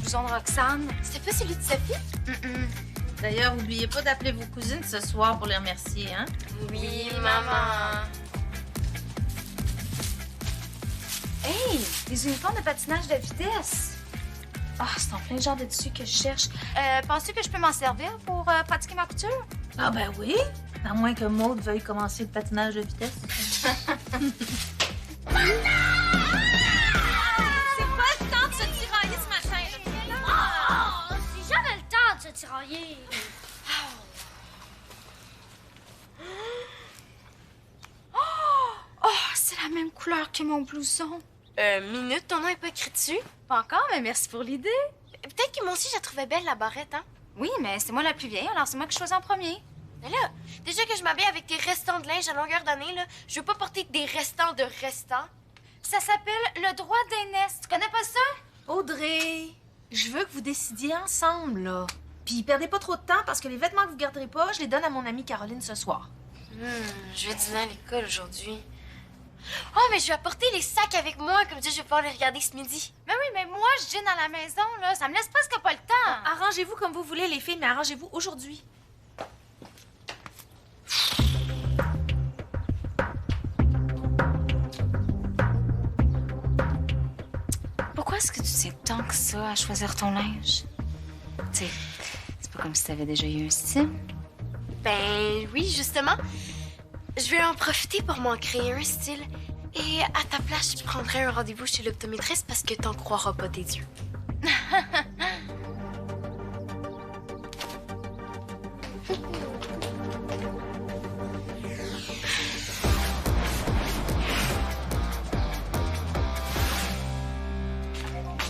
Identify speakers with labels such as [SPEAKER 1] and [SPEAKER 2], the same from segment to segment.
[SPEAKER 1] blouson de Roxane.
[SPEAKER 2] C'était pas celui de Sophie?
[SPEAKER 3] D'ailleurs, n'oubliez pas d'appeler vos cousines ce soir pour les remercier, hein?
[SPEAKER 2] Oui, maman.
[SPEAKER 1] Hey, des uniformes de patinage de vitesse. Ah, c'est en plein genre de tissu que je cherche. Penses-tu que je peux m'en servir pour pratiquer ma couture?
[SPEAKER 3] Ah ben oui, à moins que Maude veuille commencer le patinage de vitesse.
[SPEAKER 1] C'est pas le temps de se tirailler ce matin, là.
[SPEAKER 4] Oh, c'est jamais le temps de se tirailler.
[SPEAKER 1] Oh, c'est la même couleur que mon blouson.
[SPEAKER 2] Minute, ton nom est pas écrit dessus?
[SPEAKER 1] Pas encore, mais merci pour l'idée.
[SPEAKER 2] Peut-être que moi aussi, je la trouvais belle, la barrette, hein?
[SPEAKER 1] Oui, mais c'est moi la plus vieille, alors c'est moi qui choisis en premier.
[SPEAKER 2] Mais là, déjà que je m'habille avec des restants de linge à longueur d'année, là, je veux pas porter des restants de restants.
[SPEAKER 1] Ça s'appelle le droit d'aînesse. Tu connais pas ça?
[SPEAKER 3] Audrey, je veux que vous décidiez ensemble, là. Puis perdez pas trop de temps parce que les vêtements que vous garderez pas, je les donne à mon amie Caroline ce soir.
[SPEAKER 2] Je vais dîner à l'école aujourd'hui. Oh, mais je vais apporter les sacs avec moi, comme ça je vais pouvoir les regarder ce midi.
[SPEAKER 1] Mais oui, mais moi, je dîne à la maison, là. Ça me laisse presque pas le temps.
[SPEAKER 3] Arrangez-vous comme vous voulez, les filles, mais arrangez-vous aujourd'hui.
[SPEAKER 1] Pourquoi est-ce que tu sais tant que ça à choisir ton linge? Tu sais, c'est pas comme si t'avais déjà eu un style.
[SPEAKER 2] Ben oui, justement. Je vais en profiter pour m'en créer un style. Et à ta place, je prendrai un rendez-vous chez l'optométriste parce que t'en croiras pas tes yeux.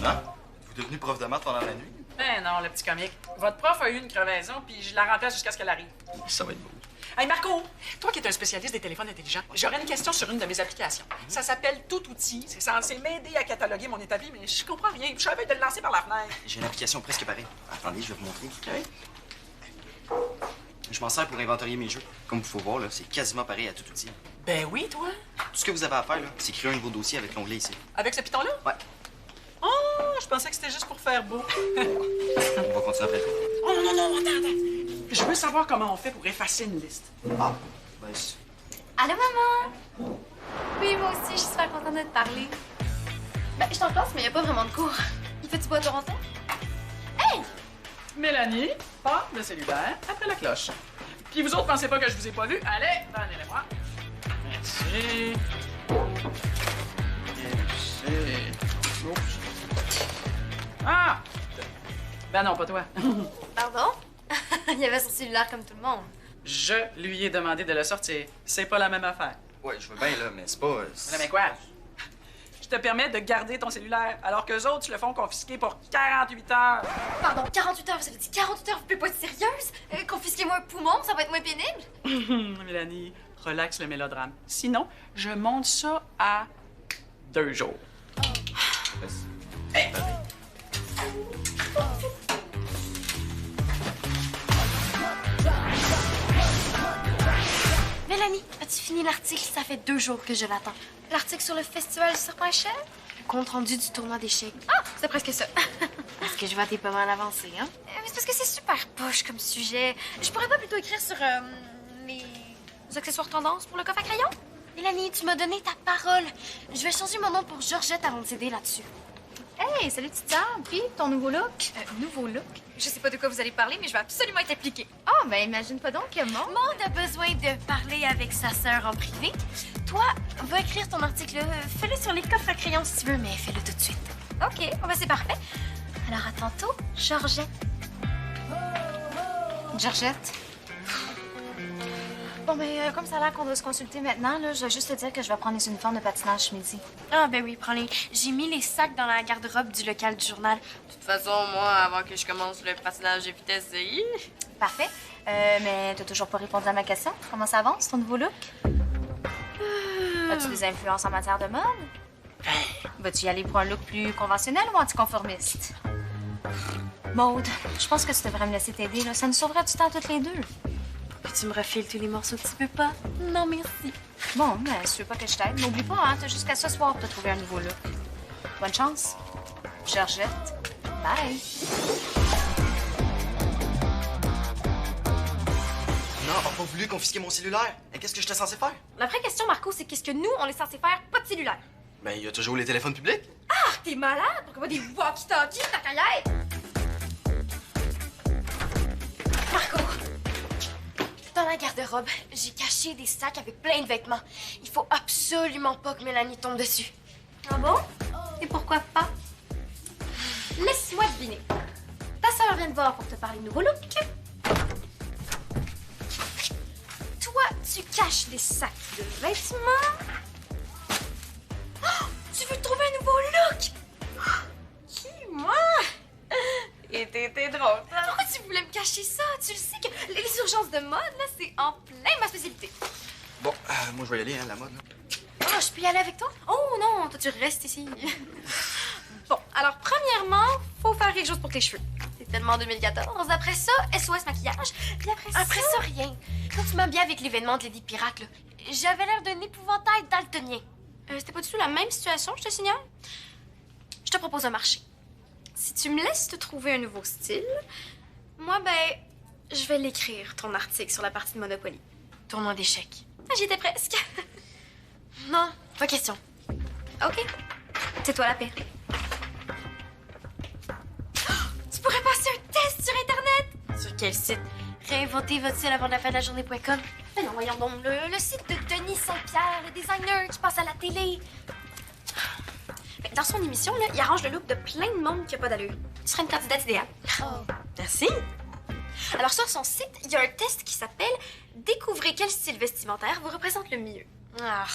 [SPEAKER 5] Hein? Êtes-vous devenu prof de maths pendant la nuit?
[SPEAKER 6] Ben non, le petit comique. Votre prof a eu une crevaison, puis je la remplace jusqu'à ce qu'elle arrive.
[SPEAKER 5] Ça va être beau.
[SPEAKER 6] Hey Marco, toi qui es un spécialiste des téléphones intelligents, j'aurais une question sur une de mes applications. Ça s'appelle Tout Outil. C'est censé m'aider à cataloguer mon établi, mais je comprends rien. Je savais de le lancer par la fenêtre.
[SPEAKER 5] J'ai une application presque pareille. Attendez, je vais vous montrer. Je m'en sers pour inventorier mes jeux. Comme vous pouvez voir, là, c'est quasiment pareil à tout outil.
[SPEAKER 6] Ben oui, toi.
[SPEAKER 5] Tout ce que vous avez à faire, là, c'est créer un nouveau dossier avec l'onglet ici.
[SPEAKER 6] Avec ce piton-là?
[SPEAKER 5] Ouais.
[SPEAKER 6] Oh, je pensais que c'était juste pour faire beau.
[SPEAKER 5] On va continuer après.
[SPEAKER 6] Oh non, non, non, attends. Je veux savoir comment on fait pour effacer une liste.
[SPEAKER 5] Ah, ben, c'est...
[SPEAKER 1] Allô, maman? Oui, moi aussi, je suis super contente de te parler. Ben, je suis en classe, mais il n'y a pas vraiment de cours. Il fait du bois à Toronto?
[SPEAKER 6] Mélanie, pas le cellulaire après la cloche. Puis vous autres, pensez pas que je vous ai pas vu? Allez, donnez-les-moi. Merci. Merci. Oups. Ah! Ben non, pas toi.
[SPEAKER 2] Pardon? Il y avait son cellulaire comme tout le monde.
[SPEAKER 6] Je lui ai demandé de le sortir. C'est pas la même affaire.
[SPEAKER 5] Ouais, je veux bien, là, mais c'est pas...
[SPEAKER 6] Non, mais quoi? Je te permets de garder ton cellulaire, alors qu'eux autres se le font confisquer pour 48 heures.
[SPEAKER 2] Pardon, 48 heures, vous avez dit 48 heures, vous pouvez pas être sérieuse? Confisquez-moi un poumon, ça va être moins pénible?
[SPEAKER 6] Mélanie, relaxe le mélodrame. Sinon, je monte ça à 2 jours. Hey.
[SPEAKER 2] Mélanie, as-tu fini l'article? Ça fait 2 jours que je l'attends.
[SPEAKER 1] L'article sur le festival du serpent échelle?
[SPEAKER 2] Le compte-rendu du tournoi d'échecs.
[SPEAKER 1] Ah, c'est presque ça.
[SPEAKER 2] Parce que je vois t'es pas mal avancé, hein?
[SPEAKER 1] Mais c'est parce que c'est super poche comme sujet. Je pourrais pas plutôt écrire sur les accessoires tendance pour le coffre à crayon?
[SPEAKER 2] Mélanie, tu m'as donné ta parole. Je vais changer mon nom pour Georgette avant de t'aider là-dessus.
[SPEAKER 1] Hey, salut petite sœur. Puis, ton nouveau look? Nouveau look? Je sais pas de quoi vous allez parler, mais je vais absolument être appliquée. Ah, ben imagine pas donc que Maud...
[SPEAKER 2] Maud a besoin de parler avec sa sœur en privé. Toi, va écrire ton article. Fais-le sur les coffres à crayons si tu veux, mais fais-le tout de suite.
[SPEAKER 1] OK, ben c'est parfait. Alors, à tantôt, Georgette. Georgette? Bon, ben, comme ça a l'air qu'on doit se consulter maintenant, là, je vais juste te dire que je vais prendre les uniformes de patinage ce midi.
[SPEAKER 2] Ah, ben oui, prends-les. J'ai mis les sacs dans la garde-robe du local du journal. De toute façon, moi, avant que je commence le patinage de vitesse,
[SPEAKER 1] Parfait. Mais t'as toujours pas répondu à ma question. Comment ça avance, ton nouveau look? As-tu des influences en matière de mode? Vas-tu y aller pour un look plus conventionnel ou anticonformiste? Maude, je pense que tu devrais me laisser t'aider, là. Ça nous sauverait du temps toutes les deux.
[SPEAKER 2] Puis tu me refiles tous les morceaux que tu peux pas. Non, merci.
[SPEAKER 1] Bon, mais si tu veux pas que je t'aide, n'oublie pas, hein, t'as jusqu'à ce soir pour te trouver un nouveau look. Bonne chance. Georgette, Bye.
[SPEAKER 5] Non, on n'a pas voulu confisquer mon cellulaire. Et qu'est-ce que j'étais censé faire?
[SPEAKER 7] La vraie question, Marco, c'est qu'est-ce que nous, on est censé faire? Pas de cellulaire.
[SPEAKER 5] Ben, il y a toujours les téléphones publics.
[SPEAKER 7] Ah, t'es malade? Pourquoi pas des walkie-talkies, ta caillette? Marco!
[SPEAKER 2] Dans la garde-robe, j'ai caché des sacs avec plein de vêtements. Il faut absolument pas que Mélanie tombe dessus.
[SPEAKER 7] Ah bon? Et pourquoi pas? Laisse-moi deviner. Ta sœur vient te voir pour te parler de nouveau look. Toi, tu caches des sacs de vêtements. Oh, tu veux te trouver un nouveau look? Qui, moi? Et t'es drôle. Pourquoi tu voulais me cacher ça? Tu le sais que les urgences de mode, là, c'est en plein ma spécialité.
[SPEAKER 5] Bon, moi, je vais y aller, hein, la mode, là.
[SPEAKER 7] Oh, je peux y aller avec toi? Oh non, toi, tu restes ici. Bon, alors, premièrement, faut faire quelque chose pour tes cheveux. C'est tellement 2014. Après ça, SOS maquillage. Puis
[SPEAKER 2] Après ça, rien. Quand tu m'habilles avec l'événement de Lady Pirate, là, j'avais l'air d'un épouvantail daltonien.
[SPEAKER 7] C'était pas du tout la même situation, je te signale. Je te propose un marché. Si tu me laisses te trouver un nouveau style, moi, je vais l'écrire, ton article sur la partie de Monopoly.
[SPEAKER 2] Tournoi d'échecs.
[SPEAKER 7] Ah, j'y étais presque.
[SPEAKER 2] Non, pas question.
[SPEAKER 7] OK. C'est toi la paix. Tu pourrais passer un test sur Internet.
[SPEAKER 2] Sur quel site? Réinventer votre style avant la fin de la journée.com.
[SPEAKER 7] Mais non, voyons donc, le site de Denis Saint-Pierre, le designer qui passe à la télé. Dans son émission, là, il arrange le look de plein de monde qui a pas d'allure. Tu serais une candidate idéale.
[SPEAKER 2] Merci.
[SPEAKER 7] Alors, sur son site, il y a un test qui s'appelle « Découvrez quel style vestimentaire vous représente le mieux ».
[SPEAKER 2] Ah,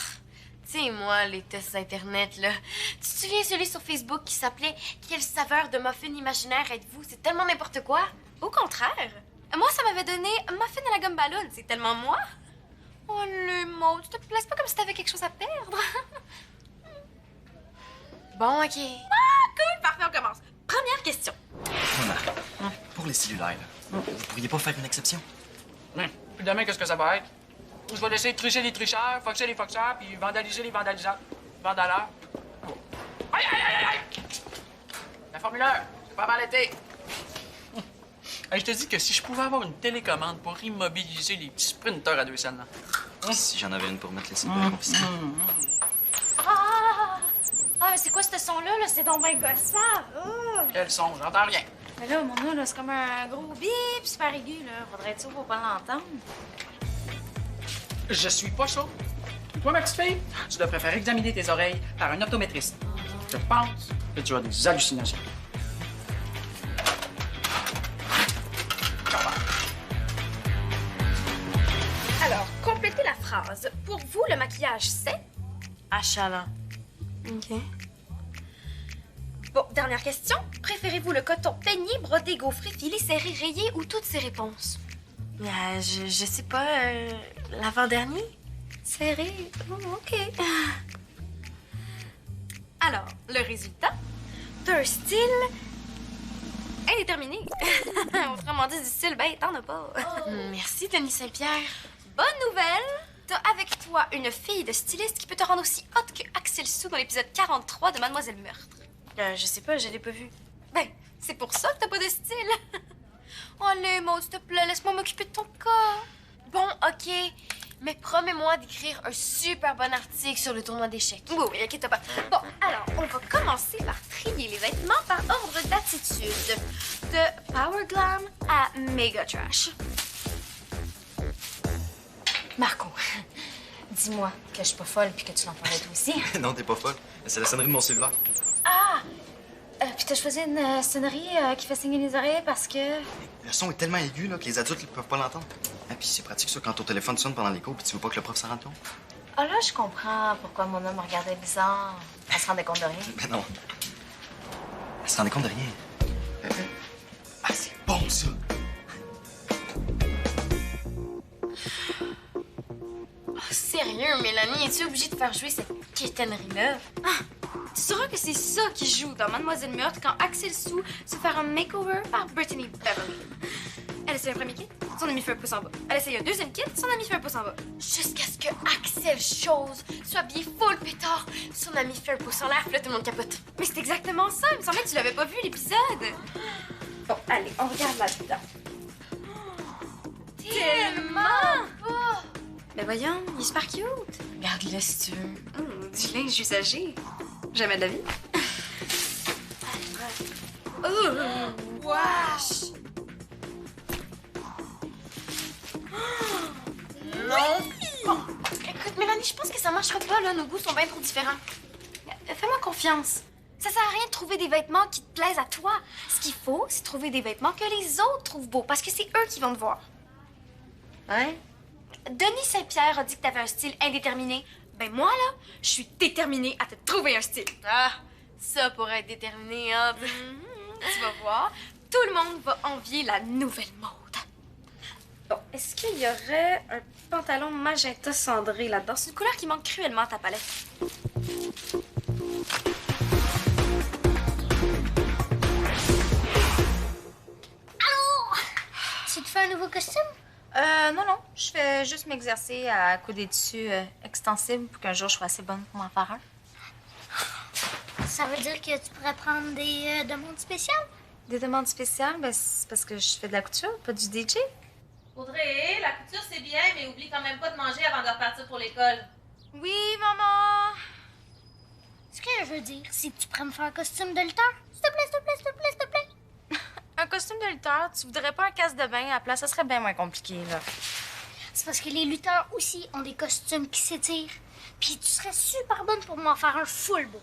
[SPEAKER 2] tu sais, moi, les tests Internet, là. Tu te souviens celui sur Facebook qui s'appelait « Quelle saveur de muffin imaginaire êtes-vous? » C'est tellement n'importe quoi.
[SPEAKER 7] Au contraire. Moi, ça m'avait donné muffin à la gomme ballon. C'est tellement moi. Oh, le mot, tu te places pas comme si t'avais quelque chose à perdre.
[SPEAKER 2] Bon, OK.
[SPEAKER 7] Cool, parfait, on commence. Première question.
[SPEAKER 5] Mona, pour les cellulaires, là, vous pourriez pas faire une exception?
[SPEAKER 6] Puis demain, qu'est-ce que ça va être? Je vais laisser tricher les tricheurs, foxer les foxeurs, puis vandaliser les vandalisants. Vandaleurs. Oh. Aïe, aïe, aïe, aïe! La formuleur, c'est pas mal été. Hey, je te dis que si je pouvais avoir une télécommande pour immobiliser les petits sprinteurs à 2 cents, là.
[SPEAKER 5] Si j'en avais une pour mettre les cellulaires confisqués.
[SPEAKER 4] Ah, mais c'est quoi ce son-là? Là? C'est donc bien gossant. Oh.
[SPEAKER 6] Quel son? J'entends rien.
[SPEAKER 1] Mais là, mon nœud, là, c'est comme un gros bip super aigu, là. Faudrait être sûr pour pas l'entendre.
[SPEAKER 6] Je suis pas chaud. Toi, ma petite fille, tu devrais faire examiner tes oreilles par un optométriste. Je pense que tu as des hallucinations.
[SPEAKER 7] Alors, complétez la phrase. Pour vous, le maquillage, c'est...
[SPEAKER 2] Achalant. OK.
[SPEAKER 7] Bon, dernière question. Préférez-vous le coton peigné, brodé, gaufré, filé, serré, rayé ou toutes ces réponses?
[SPEAKER 2] Je sais pas, l'avant-dernier?
[SPEAKER 7] Serré? Oh, OK. Alors, le résultat? D'un style... indéterminé. Autrement dit, du style, t'en as pas.
[SPEAKER 2] Merci, Denis Saint-Pierre.
[SPEAKER 7] Bonne nouvelle! T'as avec toi une fille de styliste qui peut te rendre aussi hot que Axel Sou dans l'épisode 43 de Mademoiselle Meurtre.
[SPEAKER 2] Je sais pas, je l'ai pas vu.
[SPEAKER 7] Ben, c'est pour ça que t'as pas de style. Oh, allez, Maud, s'il te plaît, laisse-moi m'occuper de ton cas.
[SPEAKER 2] Bon, OK. Mais promets-moi d'écrire un super bon article sur le tournoi d'échecs.
[SPEAKER 7] Oui, oui, inquiète pas. Bon, alors, on va commencer par trier les vêtements par ordre d'attitude. De Power Glam à Mega Trash.
[SPEAKER 1] Marco, dis-moi que je suis pas folle puis que tu l'en parlais toi aussi.
[SPEAKER 5] Non, t'es pas folle. C'est la sonnerie de mon cellulaire.
[SPEAKER 1] Puis t'as choisi une sonnerie qui fait saigner les oreilles parce que...
[SPEAKER 5] Le son est tellement aigu là, que les adultes ne peuvent pas l'entendre. Et puis c'est pratique ça quand ton téléphone sonne pendant les cours puis tu veux pas que le prof s'en rende compte.
[SPEAKER 1] Ah là, je comprends pourquoi mon homme me regardait bizarre. Elle se rendait compte de rien.
[SPEAKER 5] Ben non. Elle se rendait compte de rien. Ah, c'est bon ça!
[SPEAKER 2] Sérieux, Mélanie, es-tu obligée de faire jouer cette quétainerie-là?
[SPEAKER 7] Tu sauras que c'est ça qui joue dans Mademoiselle Meurtre quand Axel Sou se fait un makeover par Brittany Beverly. Elle, c'est un premier kit. son ami fait un pouce en bas. Elle essaye un deuxième kit, son ami fait un pouce en bas.
[SPEAKER 2] Jusqu'à ce que Axel Chose soit habillé full pétard. Son ami fait un pouce en l'air, puis là, tout le monde capote.
[SPEAKER 7] Mais c'est exactement ça. Il me semblait que tu l'avais pas vu, l'épisode. Bon, allez, on regarde là-dedans.
[SPEAKER 2] Tellement pas!
[SPEAKER 7] Mais voyons, il est super cute.
[SPEAKER 2] Regarde-le si tu veux.
[SPEAKER 7] Du linge usagé. Jamais de la vie.
[SPEAKER 2] Wesh!
[SPEAKER 7] Bon, écoute, Mélanie, je pense que ça marchera pas, là. Nos goûts sont bien trop différents. Fais-moi confiance. Ça sert à rien de trouver des vêtements qui te plaisent à toi. Ce qu'il faut, c'est trouver des vêtements que les autres trouvent beaux, parce que c'est eux qui vont te voir.
[SPEAKER 1] Ouais?
[SPEAKER 7] Denis Saint-Pierre a dit que t'avais un style indéterminé. Ben moi, là, je suis déterminée à te trouver un style.
[SPEAKER 2] Ah, ça pourrait être déterminé, hein?
[SPEAKER 7] Tu vas voir, tout le monde va envier la nouvelle mode. Bon, est-ce qu'il y aurait un pantalon magenta cendré là-dedans? C'est une couleur qui manque cruellement à ta palette.
[SPEAKER 4] Tu te fais un nouveau costume?
[SPEAKER 1] Non. Je fais juste m'exercer à coudre des tissus extensibles pour qu'un jour je sois assez bonne pour m'en faire un.
[SPEAKER 4] Ça veut dire que tu pourrais prendre des demandes spéciales?
[SPEAKER 1] Des demandes spéciales, ben, c'est parce que je fais de la couture, pas du DJ.
[SPEAKER 3] Audrey, la couture c'est bien, mais oublie quand même pas de manger avant de repartir pour l'école.
[SPEAKER 1] Oui, maman!
[SPEAKER 4] Ce que je veux dire, c'est que tu pourrais me faire un costume de lutteur. S'il te plaît, s'il te plaît, s'il te plaît, s'il te plaît.
[SPEAKER 1] Un costume de lutteur, tu voudrais pas un casse de bain à la place? Ça serait bien moins compliqué, là.
[SPEAKER 4] C'est parce que les lutteurs aussi ont des costumes qui s'étirent. Puis tu serais super bonne pour m'en faire un full beau.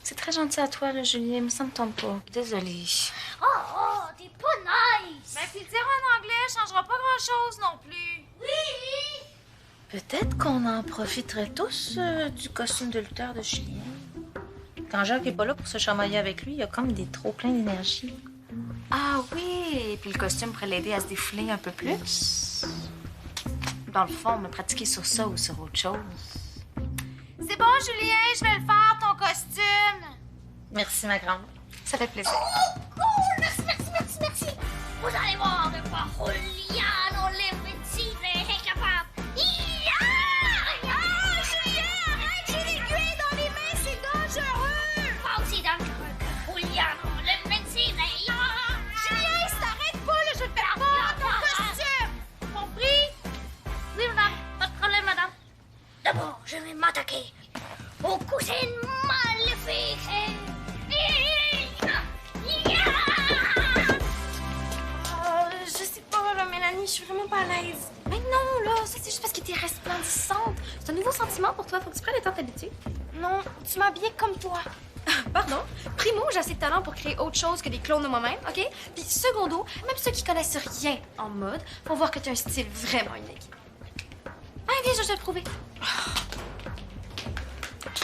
[SPEAKER 1] C'est très gentil à toi, là, Julien, mais ça me tombe pas. Désolée.
[SPEAKER 4] Oh, t'es pas nice!
[SPEAKER 1] Ben, puis le dire en anglais changera pas grand-chose non plus.
[SPEAKER 4] Oui!
[SPEAKER 1] Peut-être qu'on en profiterait tous du costume de lutteur de Julien. Quand Jacques est pas là pour se chamailler avec lui, il y a comme des trop plein d'énergie. Ah oui, et puis le costume pourrait l'aider à se défouler un peu plus. Dans le fond, me pratiquer sur ça ou sur autre chose.
[SPEAKER 3] C'est bon, Julien, je vais le faire, ton costume.
[SPEAKER 1] Merci, ma grande. Ça fait plaisir.
[SPEAKER 4] Oh, merci, merci, merci, merci! Vous allez voir de quoi Juliano l'invincible est incapable. Ah, Julien, arrête, j'ai l'aiguille dans les mains, c'est dangereux! Pas aussi dangereux que Juliano l'invincible est... Julien, si t'arrêtes pas, là, je te perds pas ton costume! Compris? Oui, madame, pas de problème, madame. D'abord, je vais m'attaquer aux cousines maléfiques.
[SPEAKER 7] Je sais pas, là, Mélanie, je suis vraiment pas à l'aise. Mais non, là, ça, c'est juste parce que t'es resplendissante. C'est un nouveau sentiment pour toi, faut que tu prennes le temps de t'habituer. Non, tu m'habillais comme toi. Pardon? Primo, j'ai assez de talent pour créer autre chose que des clones de moi-même, OK? Puis secondo, même ceux qui connaissent rien en mode vont voir que tu as un style vraiment unique. Ah, viens, je vais te le prouver.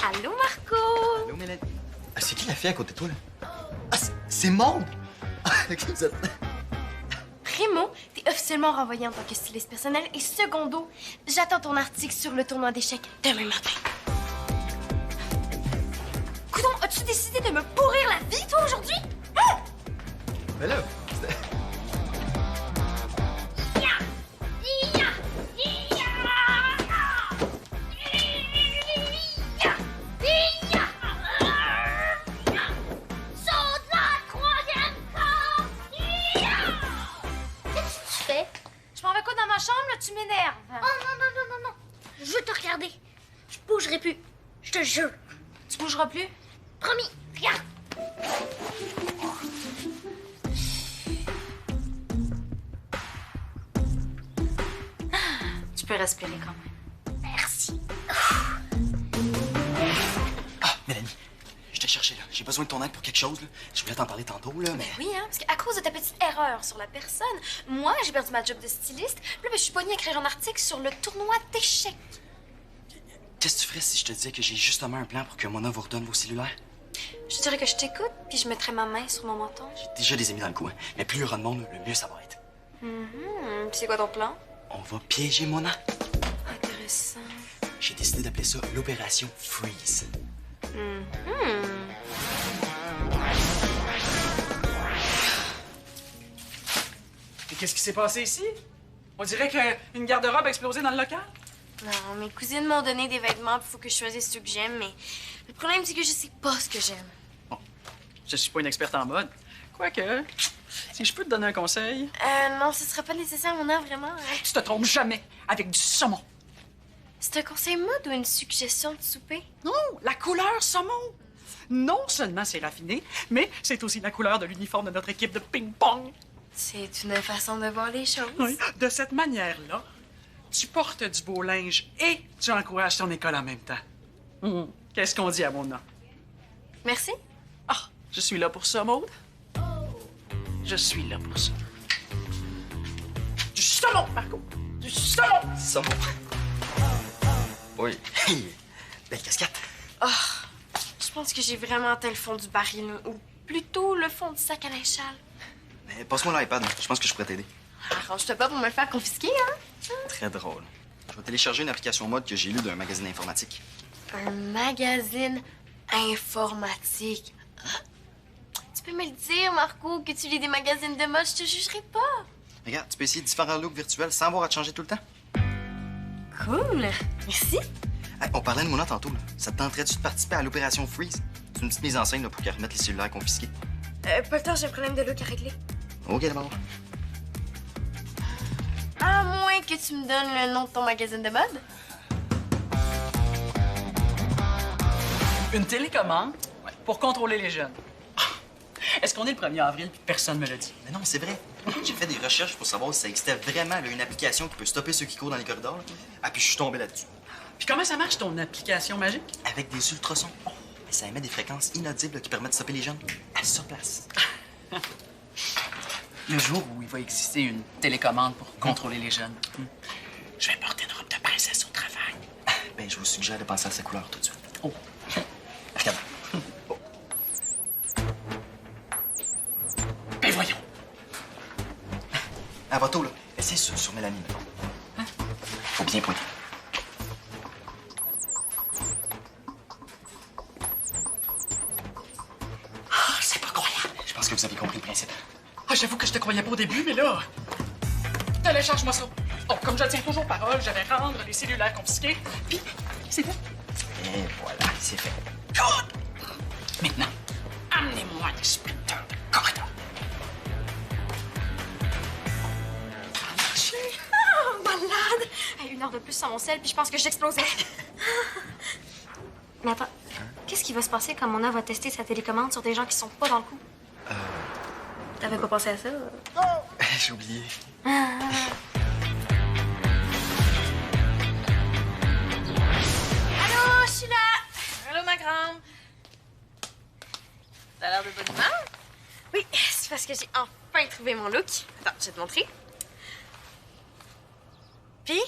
[SPEAKER 7] Allô, Marco?
[SPEAKER 5] Allô, Mélanie? Ah, c'est qui la fille à côté de toi, là? Ah, c'est Maude! Vous êtes...
[SPEAKER 2] Primo, t'es officiellement renvoyé en tant que styliste personnel. Et secondo, j'attends ton article sur le tournoi d'échecs demain matin. Coudon, as-tu décidé de me pourrir la vie, toi, aujourd'hui? Hein?
[SPEAKER 5] Mais là,
[SPEAKER 1] Je m'en vais quoi dans ma chambre, là? Tu m'énerves.
[SPEAKER 4] Oh non. Je veux te regarder. Je bougerai plus. Je te jure.
[SPEAKER 1] Tu bougeras plus?
[SPEAKER 4] Promis. Regarde.
[SPEAKER 1] Tu peux respirer quand même.
[SPEAKER 4] Merci.
[SPEAKER 5] Ah, Mélanie, je t'ai cherché, là. J'ai besoin de ton aide pour quelque chose, là. Je voulais t'en parler tantôt, là, mais...
[SPEAKER 2] Oui, hein, parce qu'à cause de ta petite erreur sur la personne, moi, j'ai perdu ma job de styliste. Puis là, ben, je suis pognée à écrire un article sur le tournoi d'échecs.
[SPEAKER 5] Qu'est-ce que tu ferais si je te disais que j'ai justement un plan pour que Mona vous redonne vos cellulaires?
[SPEAKER 2] Je dirais que je t'écoute, puis je mettrai ma main sur mon menton.
[SPEAKER 5] J'ai déjà des amis dans le coin, mais plus il y aura de monde, le mieux ça va être.
[SPEAKER 2] Puis c'est quoi ton plan?
[SPEAKER 5] On va piéger Mona.
[SPEAKER 2] Intéressant.
[SPEAKER 5] J'ai décidé d'appeler ça l'opération Freeze.
[SPEAKER 6] Et qu'est-ce qui s'est passé ici? On dirait qu'une garde-robe a explosé dans le local.
[SPEAKER 2] Non, mes cousines m'ont donné des vêtements, il faut que je choisisse ceux que j'aime, mais le problème, c'est que je sais pas ce que j'aime.
[SPEAKER 6] Je suis pas une experte en mode. Quoique, si je peux te donner un conseil...
[SPEAKER 2] Non, ce sera pas nécessaire, mon œuvre, vraiment.
[SPEAKER 6] Tu te trompes jamais avec du saumon.
[SPEAKER 2] C'est un conseil mode ou une suggestion de souper?
[SPEAKER 6] Non, la couleur saumon. Non seulement c'est raffiné, mais c'est aussi la couleur de l'uniforme de notre équipe de ping-pong.
[SPEAKER 2] C'est une façon de voir les choses.
[SPEAKER 6] Oui, de cette manière-là, tu portes du beau linge et tu encourages ton école en même temps. Qu'est-ce qu'on dit à mon nom?
[SPEAKER 2] Merci.
[SPEAKER 6] Ah, je suis là pour ça, Maude. Je suis là pour ça. Du saumon, Marco! Du saumon!
[SPEAKER 5] Saumon. Oui. Belle casquette.
[SPEAKER 2] Je pense que j'ai vraiment atteint le fond du baril, ou plutôt le fond du sac à linge sale.
[SPEAKER 5] Mais passe-moi l'iPad. Je pense que je pourrais t'aider.
[SPEAKER 2] Arrange-toi pas pour me le faire confisquer, hein?
[SPEAKER 5] Très drôle. Je vais télécharger une application mode que j'ai lue d'un magazine informatique.
[SPEAKER 2] Un magazine informatique. Tu peux me le dire, Marco, que tu lis des magazines de mode, je te jugerai pas.
[SPEAKER 5] Regarde, tu peux essayer différents looks virtuels sans avoir à te changer tout le temps.
[SPEAKER 2] Cool. Merci.
[SPEAKER 5] Hey, on parlait de Mona tantôt. Là. Ça te tenterait-tu de participer à l'opération Freeze? C'est une petite mise en scène là, pour qu'elle remette les cellulaires confisqués.
[SPEAKER 2] Pas le temps, j'ai un problème de look à régler.
[SPEAKER 5] OK, d'abord.
[SPEAKER 2] À moins que tu me donnes le nom de ton magazine de mode.
[SPEAKER 6] Une télécommande pour contrôler les jeunes. Est-ce qu'on est le 1er avril puis personne me l'a dit?
[SPEAKER 5] Mais non, c'est vrai. J'ai fait des recherches pour savoir si ça existait vraiment là, une application qui peut stopper ceux qui courent dans les corridors. Là. Ah, puis je suis tombé là-dessus.
[SPEAKER 6] Puis comment ça marche, ton application magique?
[SPEAKER 5] Avec des ultrasons. Oh, mais ça émet des fréquences inaudibles là, qui permettent de stopper les jeunes à sur place.
[SPEAKER 6] Le jour où il va exister une télécommande pour contrôler les jeunes, je vais porter une robe de princesse au travail.
[SPEAKER 5] Ben, je vous suggère de penser à sa couleur tout de suite.
[SPEAKER 6] Oh.
[SPEAKER 5] Regarde. Oh.
[SPEAKER 6] Ben voyons.
[SPEAKER 5] À votre tour, là. Essayez sur Mélanie, là.
[SPEAKER 6] Hein?
[SPEAKER 5] Faut bien pointer.
[SPEAKER 6] Ah, c'est pas croyable.
[SPEAKER 5] Je pense que vous avez compris le principe.
[SPEAKER 6] Ah, j'avoue que je te croyais pas au début, mais là... Télécharge-moi ça. Oh, comme je tiens toujours parole, je vais rendre les cellulaires confisqués, puis c'est fait.
[SPEAKER 5] Et voilà, c'est fait.
[SPEAKER 6] Good! Maintenant, amenez-moi l'inspecteur de corridor. Ça a marché.
[SPEAKER 7] Oh, malade! Hey, 1 heure de plus sans mon sel, puis je pense que j'explosais. Mais attends, qu'est-ce qui va se passer quand Mona va tester sa télécommande sur des gens qui sont pas dans le coup? T'avais pas pensé à ça?
[SPEAKER 5] J'ai oublié.
[SPEAKER 3] Allô, je suis là. Allô, ma grande. T'as l'air de bonne humeur?
[SPEAKER 2] Oui, c'est parce que j'ai enfin trouvé mon look. Attends, je vais te montrer. Puis?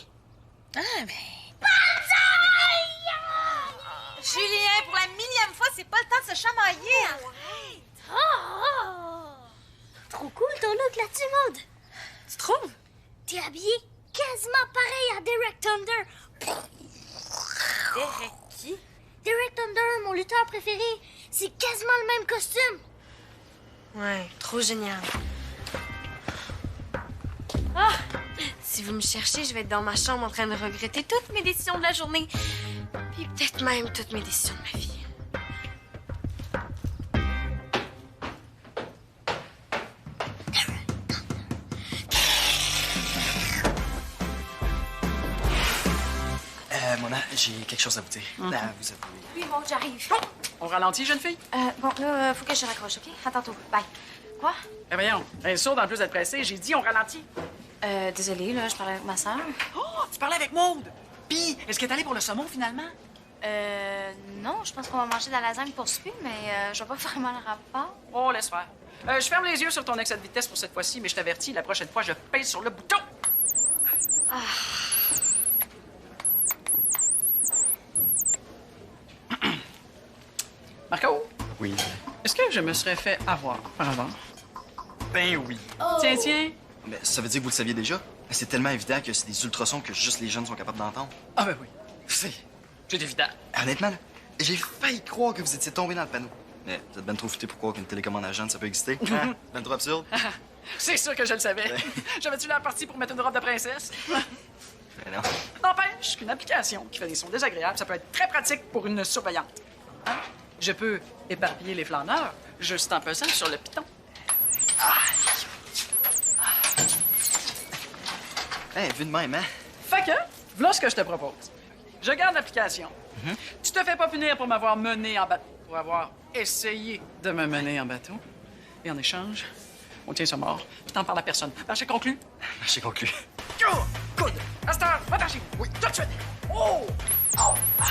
[SPEAKER 3] Ah, ben... Julien, pour la millième fois, c'est pas le temps de se chamailler.
[SPEAKER 4] Trop cool ton look là-dessus, Maud.
[SPEAKER 2] Tu trouves?
[SPEAKER 4] T'es habillé quasiment pareil à Derek Thunder.
[SPEAKER 2] Derek qui?
[SPEAKER 4] Derek Thunder, mon lutteur préféré. C'est quasiment le même costume.
[SPEAKER 2] Ouais, trop génial. Ah! Si vous me cherchez, je vais être dans ma chambre en train de regretter toutes mes décisions de la journée. Puis peut-être même toutes mes décisions de ma vie.
[SPEAKER 5] Mona, j'ai quelque chose à vous dire. À vous avouer.
[SPEAKER 7] Oui, bon, j'arrive.
[SPEAKER 6] On ralentit, jeune fille?
[SPEAKER 7] Bon, là, faut que je raccroche, OK? À tantôt. Bye. Quoi?
[SPEAKER 6] Eh voyons, elle sourde en plus d'être pressée, j'ai dit on ralentit.
[SPEAKER 7] Désolée, là, je parlais avec ma sœur.
[SPEAKER 6] Oh, tu parlais avec Maude. Puis, est-ce qu'elle est allée pour le saumon finalement?
[SPEAKER 7] Non, je pense qu'on va manger de la lasagne pour souper, mais je vois pas vraiment le rapport.
[SPEAKER 6] Oh, laisse faire. Je ferme les yeux sur ton excès de vitesse pour cette fois-ci, mais je t'avertis, la prochaine fois, je pèse sur le bouton. Marco,
[SPEAKER 5] Oui.
[SPEAKER 6] est-ce que je me serais fait avoir par avant?
[SPEAKER 5] Ben oui.
[SPEAKER 6] Tiens, tiens.
[SPEAKER 5] Mais ça veut dire que vous le saviez déjà? C'est tellement évident que c'est des ultrasons que juste les jeunes sont capables d'entendre.
[SPEAKER 6] Ah ben oui,
[SPEAKER 5] C'est...
[SPEAKER 6] c'est évident.
[SPEAKER 5] Honnêtement, là, j'ai failli croire que vous étiez tombé dans le panneau. Mais vous êtes ben trop futé pour croire qu'une télécommande à jeunes, ça peut exister. Hein? Ben trop absurde.
[SPEAKER 6] C'est sûr que je le savais. J'avais-tu l'air parti pour mettre une robe de princesse?
[SPEAKER 5] Mais non.
[SPEAKER 6] N'empêche qu'une application qui fait des sons désagréables, ça peut être très pratique pour une surveillante. Hein? Je peux éparpiller les flâneurs juste en pesant sur le piton.
[SPEAKER 5] Hey, vu de même, hein?
[SPEAKER 6] Fait que, voilà ce que je te propose. Je garde l'application. Tu te fais pas punir pour m'avoir mené en bateau. Pour avoir essayé de me mener en bateau. Et en échange, on tient ça mort. Tu t'en parles à personne. Marché conclu?
[SPEAKER 5] J'ai conclu.
[SPEAKER 6] Oh! Coude! Astor, va t'en chier. Oui, tout de suite. Oh! Oh! Ah!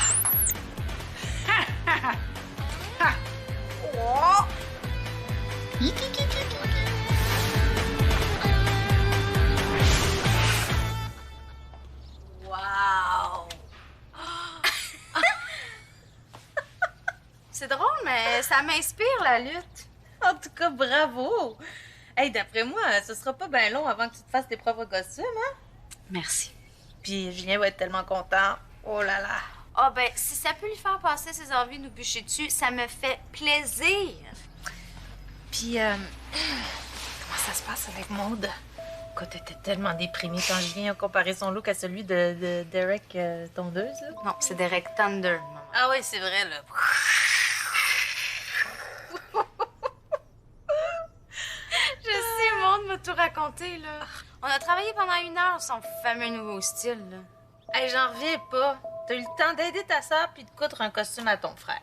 [SPEAKER 6] Ha! Ha! Ha! Ha! Oh!
[SPEAKER 3] Wow!
[SPEAKER 7] C'est drôle, mais ça m'inspire, la lutte.
[SPEAKER 1] En tout cas, bravo! Hey, d'après moi, ce sera pas bien long avant que tu te fasses tes propres costumes, hein?
[SPEAKER 7] Merci.
[SPEAKER 1] Puis Julien va être tellement content. Oh là là!
[SPEAKER 7] Ah ben, si ça peut lui faire passer ses envies de nous bûcher dessus, ça me fait plaisir.
[SPEAKER 1] Puis, comment ça se passe avec Maude? Écoute, elle était tellement déprimée quand Julien a comparé son look à celui de Derek Tondeuse, là.
[SPEAKER 7] Non, c'est Derek Thunder, maman.
[SPEAKER 1] Ah oui, c'est vrai, là.
[SPEAKER 7] Je sais, Maud m'a tout raconté, là. On a travaillé pendant 1 heure sur son fameux nouveau style, là.
[SPEAKER 1] Hey, j'en reviens pas. T'as eu le temps d'aider ta sœur puis de coudre un costume à ton frère.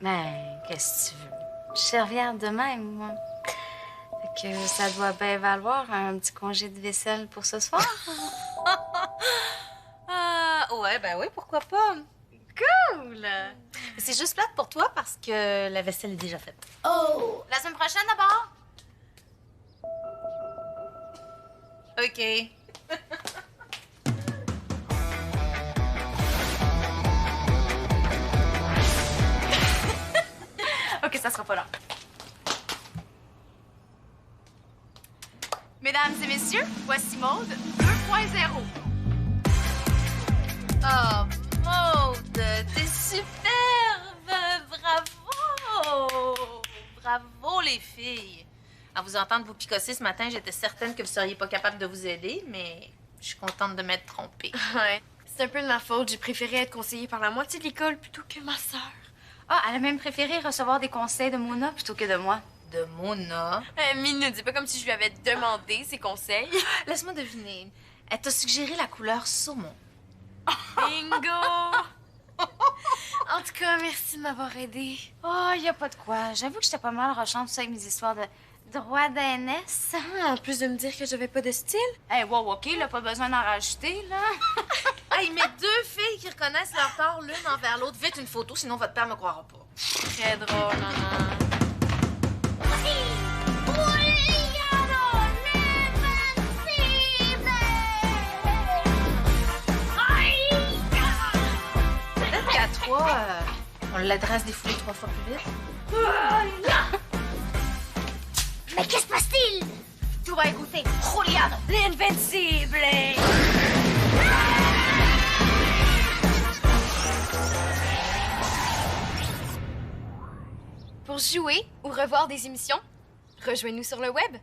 [SPEAKER 7] Ben, qu'est-ce que tu veux? Je suis servière de même, moi. Fait que ça doit bien valoir un petit congé de vaisselle pour ce soir.
[SPEAKER 1] Ah, ouais, ben oui, pourquoi pas?
[SPEAKER 7] Cool!
[SPEAKER 1] C'est juste plate pour toi parce que la vaisselle est déjà faite.
[SPEAKER 7] Oh! La semaine prochaine, d'abord?
[SPEAKER 1] OK.
[SPEAKER 7] OK, ça sera pas long. Mesdames et messieurs, voici Maude 2.0.
[SPEAKER 1] Oh, Maude, t'es superbe! Bravo! Bravo, les filles! À vous entendre vous picosser ce matin, j'étais certaine que vous seriez pas capable de vous aider, mais je suis contente de m'être trompée.
[SPEAKER 2] Ouais, c'est un peu de ma faute. J'ai préféré être conseillée par la moitié de l'école plutôt que ma sœur.
[SPEAKER 7] Ah, elle a même préféré recevoir des conseils de Mona plutôt que de moi.
[SPEAKER 1] De Mona.
[SPEAKER 2] Mine, ne dis pas comme si je lui avais demandé ses conseils.
[SPEAKER 1] Laisse-moi deviner. Elle t'a suggéré la couleur saumon.
[SPEAKER 2] Bingo! En tout cas, merci de m'avoir aidée.
[SPEAKER 7] Oh, y a pas de quoi. J'avoue que j'étais pas mal rochante avec mes histoires de droit d'aînesse.
[SPEAKER 2] En plus de me dire que j'avais pas de style.
[SPEAKER 7] Hey, wow, OK, là, pas besoin d'en rajouter, là.
[SPEAKER 1] Hey, mais 2 filles qui reconnaissent leur tort l'une envers l'autre, vite une photo, sinon votre père me croira pas.
[SPEAKER 2] Très drôle, maman.
[SPEAKER 1] Peut-être qu'à 3, on l'aiderait à se défouler 3 fois plus vite.
[SPEAKER 4] Mais qu'est-ce qui se passe-t-il?
[SPEAKER 7] Tout va écouter. Juliano, l'invincible!
[SPEAKER 2] Pour jouer ou revoir des émissions, rejoignez-nous sur le web